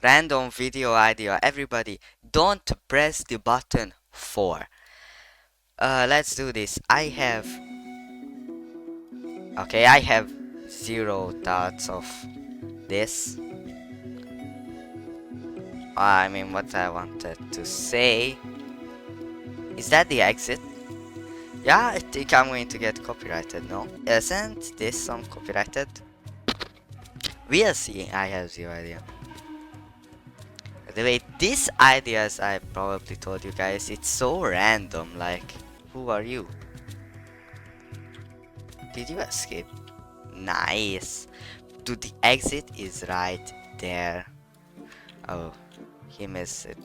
Random video idea. Everybody, don't press the button 4. Let's do this. I have 0 thoughts of this. I mean, what I wanted to say. Is that the exit? Yeah, I think I'm going to get copyrighted, no? Isn't this song copyrighted? We'll see. I have 0 idea. By the way, these ideas I probably told you guys, it's so random, like, who are you? Did you escape? Nice. Dude, the exit is right there. Oh, he missed it.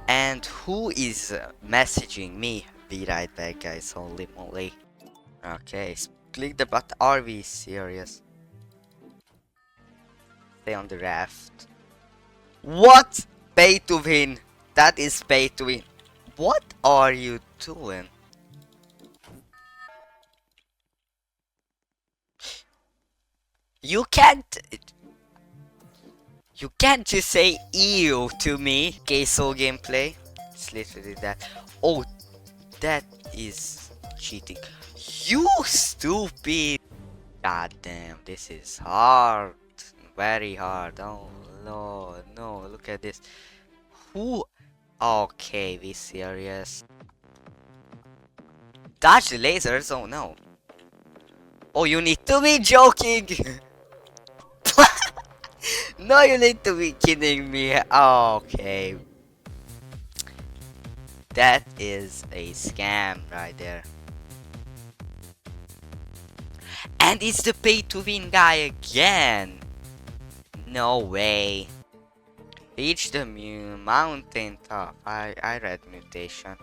And who is messaging me? Be right back, guys. Holy moly. Okay, click the button. Are we serious? Stay on the raft. What? Pay to win. That is pay to win. What are you doing? You can't. You can't just say ew to me. Okay, so gameplay. It's literally that. Oh, that is cheating. You stupid. God damn, this is hard. Very hard. Oh no, no, look at this. Who? Okay, we serious. Dodge the lasers? Oh no. Oh, you need to be joking. No, you need to be kidding me. Okay. That is a scam right there. And it's the pay to win guy again. No way. Reach the mountain top. I read mutation.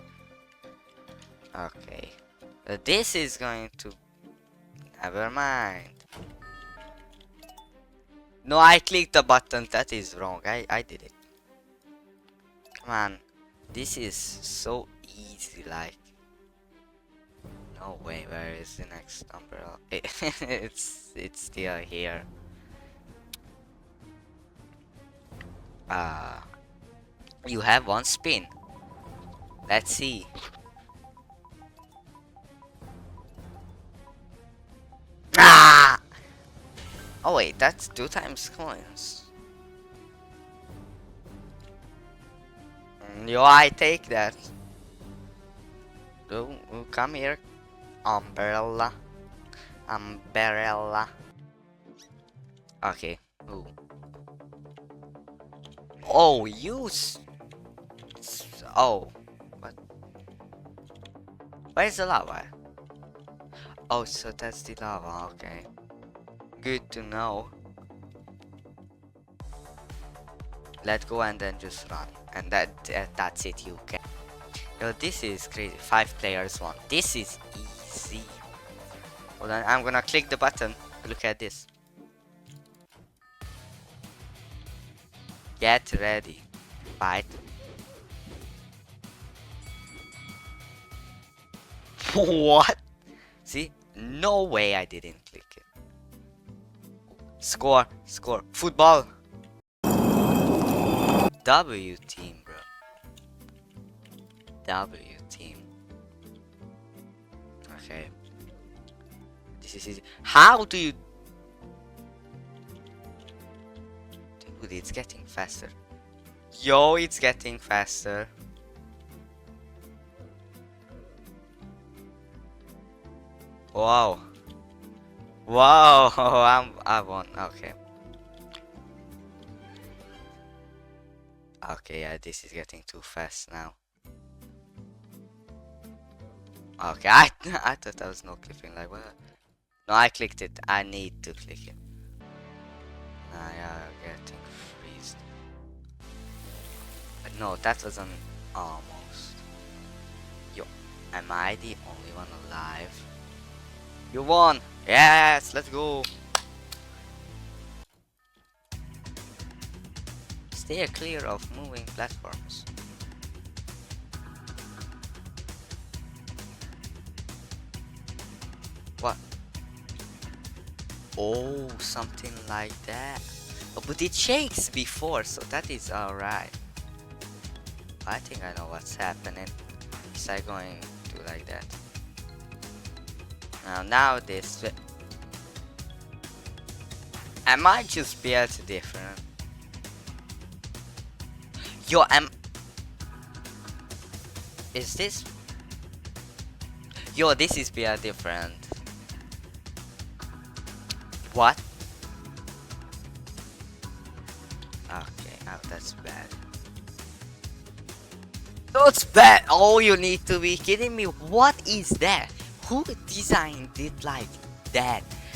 Okay. This is going to... Never mind. No, I clicked the button. That is wrong. I did it. Come on. This is so easy, like... No way, where is the next umbrella? It's still here. You have 1 spin. Let's see. Ah! Oh wait, that's 2 times coins. Yo, I take that. Oh, come here. Umbrella. Umbrella. Okay. Ooh. Oh, oh. What? Where's the lava? Oh, so that's the lava. Okay. Good to know. Let go and then just run. And that's it, you can. Yo, this is crazy. 5 players, 1. This is easy. Hold on, I'm gonna click the button. Look at this. Get ready. Fight. What? See? No way I didn't click it. Score. Score. Football. W team, bro. W team. Okay. This is easy. How do you... Dude, it's getting faster. Yo, it's getting faster. Wow. Wow, I won. Okay. Okay, yeah, this is getting too fast now. Okay, I thought I was no clipping, like what? No, I clicked it. I need to click it. Now you're getting freezed. No, that was an almost. Yo, am I the only one alive? You won! Yes, let's go! Stay clear of moving platforms. What? Oh, something like that. Oh, but it shakes before, so that is alright. I think I know what's happening. Is I going to like that? Now this. I might just build different. Yo, is this? Yo, this is build different. What? Okay, now that's bad. That's bad. Oh, you need to be kidding me. What is that? Who designed it like that?